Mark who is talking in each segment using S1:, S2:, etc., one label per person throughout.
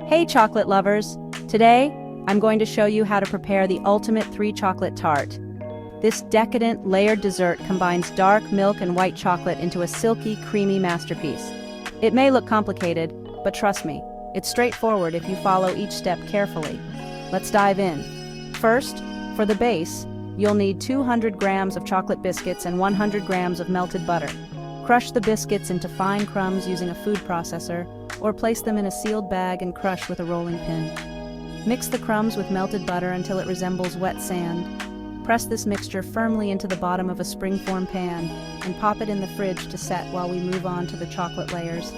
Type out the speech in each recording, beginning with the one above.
S1: Hey chocolate lovers! Today, I'm going to show you how to prepare the ultimate 3-chocolate tart. This decadent, layered dessert combines dark milk and white chocolate into a silky, creamy masterpiece. It may look complicated, but trust me, it's straightforward if you follow each step carefully. Let's dive in. First, for the base, you'll need 200 grams of chocolate biscuits and 100 grams of melted butter. Crush the biscuits into fine crumbs using a food processor, or place them in a sealed bag and crush with a rolling pin. Mix the crumbs with melted butter until it resembles wet sand. Press this mixture firmly into the bottom of a springform pan and pop it in the fridge to set while we move on to the chocolate layers.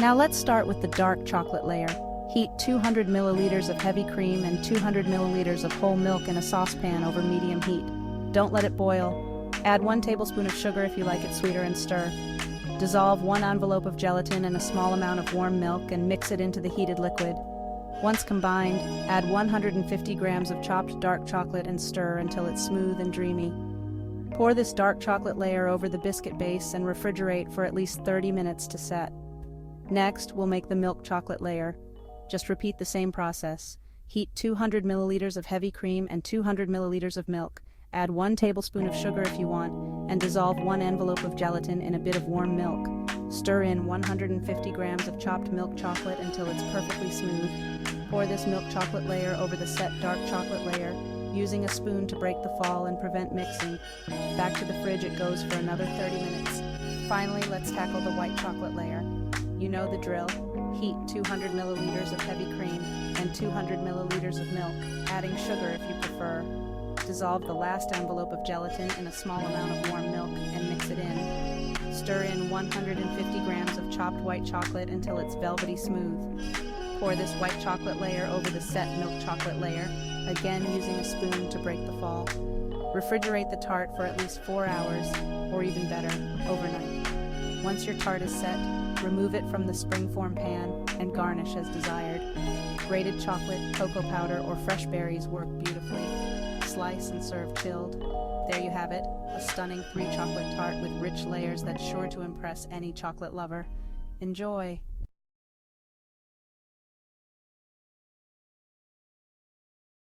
S1: Now let's start with the dark chocolate layer. Heat 200 milliliters of heavy cream and 200 milliliters of whole milk in a saucepan over medium heat. Don't let it boil. Add 1 tablespoon of sugar if you like it sweeter and stir. Dissolve 1 envelope of gelatin in a small amount of warm milk and mix it into the heated liquid. Once combined, add 150 grams of chopped dark chocolate and stir until it's smooth and dreamy. Pour this dark chocolate layer over the biscuit base and refrigerate for at least 30 minutes to set. Next, we'll make the milk chocolate layer. Just repeat the same process. Heat 200 milliliters of heavy cream and 200 milliliters of milk. Add 1 tablespoon of sugar if you want, and dissolve 1 envelope of gelatin in a bit of warm milk. Stir in 150 grams of chopped milk chocolate until it's perfectly smooth. Pour this milk chocolate layer over the set dark chocolate layer, using a spoon to break the fall and prevent mixing. Back to the fridge it goes for another 30 minutes. Finally, let's tackle the white chocolate layer. You know the drill. Heat 200 milliliters of heavy cream and 200 milliliters of milk, adding sugar if you prefer. Dissolve the last envelope of gelatin in a small amount of warm milk and mix it in. Stir in 150 grams of chopped white chocolate until it's velvety smooth. Pour this white chocolate layer over the set milk chocolate layer, again using a spoon to break the fall. Refrigerate the tart for at least 4 hours, or even better, overnight. Once your tart is set, remove it from the springform pan and garnish as desired. Grated chocolate, cocoa powder, or fresh berries work beautifully. Slice and serve chilled. There you have it, a stunning 3-chocolate tart with rich layers that's sure to impress any chocolate lover. Enjoy!